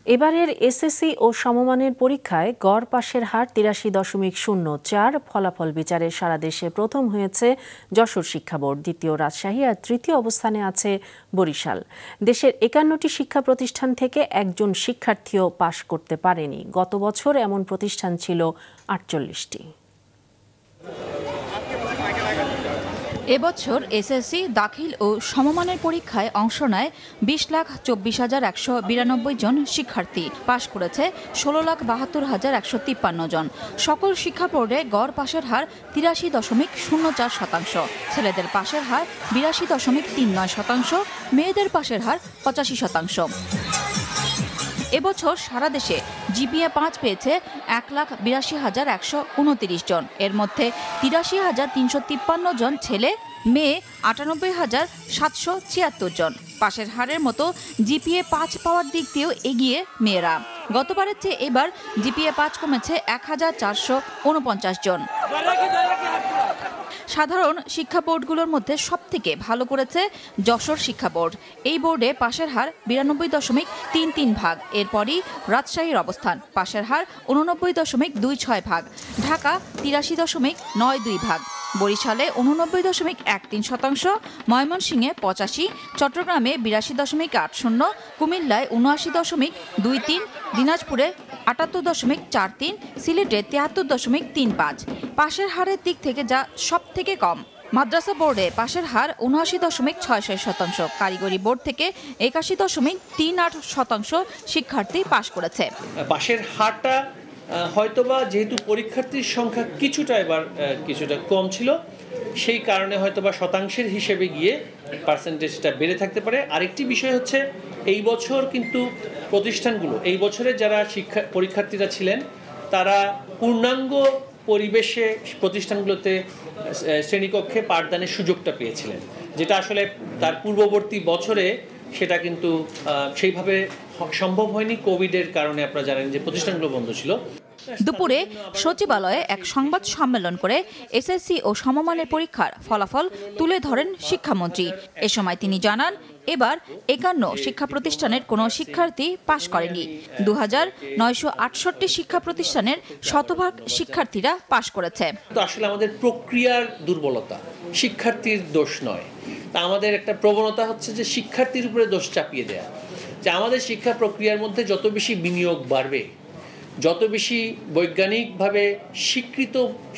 এবারের এসএসসি ও সমমানের পরীক্ষায় গড় পাশের হার ৮৩.০৪। ফলাফল বিচারে সারা দেশে প্রথম হয়েছে যশোর শিক্ষা বোর্ড, দ্বিতীয় রাজশাহী আর তৃতীয় অবস্থানে আছে বরিশাল। দেশের ৫১টি শিক্ষা প্রতিষ্ঠান থেকে একজন শিক্ষার্থীও পাশ করতে পারেনি। গত বছর এমন প্রতিষ্ঠান ছিল ৪৮টি। এবছর এসএসসি দাখিল ও সমমানের পরীক্ষায় অংশ নেয় ২০,২৪,১৯২ জন শিক্ষার্থী। পাশ করেছে ১৬,৭২,১৫৩ জন। সকল শিক্ষা বোর্ডে গড় পাশের হার ৮৩.০৪%। ছেলেদের পাশের হার ৮২.৩৯%, মেয়েদের পাশের হার ৮৫%। এবছর সারা দেশে জিপিএ-৫ পেয়েছে ১,৮২,১২৯ জন। এর মধ্যে ৮৩,৩৫৩ জন ছেলে, মেয়ে ৯৮,৭৭৬ জন। পাশের হারের মতো জিপিএ-৫ পাওয়ার দিক দিয়েও এগিয়ে মেয়েরা। গতবারের চেয়ে এবার জিপিএ-৫ কমেছে ১,৪৪৯ জন। সাধারণ শিক্ষা বোর্ডগুলোর মধ্যে সবথেকে ভালো করেছে যশোর শিক্ষা বোর্ড। এই বোর্ডে পাশের হার ৯২.৩৩%। এরপরই রাজশাহীর অবস্থান, পাশের হার ৮৯.২৬%। ঢাকা ৮৩.৯২%। বরিশালে ৮৯.১৩%, ময়মনসিংহে ৮৫%, চট্টগ্রামে ৮২.৮০%, কুমিল্লায় ৭৯.23%, দিনাজপুরে ৭৮.43%, সিলেটে ৭৩.35%। পাশের হারের দিক থেকে যা সব থেকে কম। মাদ্রাসা বোর্ডে পাশের হার ৭৯.৬৬%, কারিগরি বোর্ড থেকে ৮১.৩৮% শিক্ষার্থী পাশ করেছে। পাশের হারটা হয়তোবা যেহেতু পরীক্ষার্থীর সংখ্যা কিছুটা কম ছিল, সেই কারণে হয়তোবা শতাংশের হিসেবে গিয়ে পার্সেন্টেজটা বেড়ে থাকতে পারে। আরেকটি বিষয় হচ্ছে, এই বছর কিন্তু প্রতিষ্ঠানগুলো, এই বছরে যারা পরীক্ষার্থীরা ছিলেন তারা পূর্ণাঙ্গ পরিবেশে প্রতিষ্ঠানগুলোতে শ্রেণীকক্ষে পাঠদানের সুযোগটা পেয়েছিলেন, যেটা আসলে তার পূর্ববর্তী বছরে সেটা কিন্তু সেইভাবে সম্ভব হয়নি। কোভিডের কারণে আপনারা জানেন যে প্রতিষ্ঠানগুলো বন্ধ ছিল। দুপুরে সচিবালয়ে এক সংবাদ সম্মেলন করে এসএসসি ও সমমানের পরীক্ষার ফলাফল তুলে ধরেন শিক্ষামন্ত্রী। এ সময় তিনি জানান, এবার ৫১ শিক্ষা প্রতিষ্ঠানের কোনো শিক্ষার্থী পাশ করেনি। ২,৯৬৮ শিক্ষা প্রতিষ্ঠানের শতভাগ শিক্ষার্থীরা পাশ করেছে। তো আসলে আমাদের প্রক্রিয়ার দুর্বলতা, শিক্ষার্থীর দোষ নয়। তা আমাদের একটা প্রবণতা হচ্ছে যে শিক্ষার্থীর উপরে দোষ চাপিয়ে দেয়া, যে আমাদের শিক্ষা প্রক্রিয়ার মধ্যে যত বেশি বিনিয়োগ বাড়বে, যত বেশি বৈজ্ঞানিকভাবে স্বীকৃত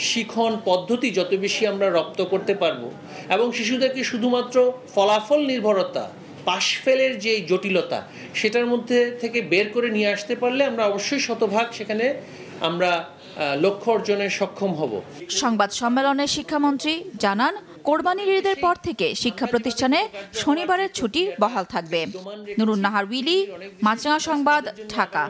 শিখন পদ্ধতি যত বেশি আমরা রপ্ত করতে পারবো, এবং শিশুদেরকে শুধুমাত্র ফলাফল নির্ভরতা, পাশ ফেলের যে জটিলতা, সেটার মধ্যে থেকে বের করে নিয়ে আসতে পারলে আমরা অবশ্যই শতভাগ সেখানে আমরা লক্ষ্য অর্জনে সক্ষম হব। সংবাদ সম্মেলনে শিক্ষামন্ত্রী জানান, কোরবানির ঈদের পর থেকে শিক্ষা প্রতিষ্ঠানে শনিবারের ছুটি বহাল থাকবে। নুরুন নাহার উইলি, মাছরাঙা সংবাদ, ঢাকা।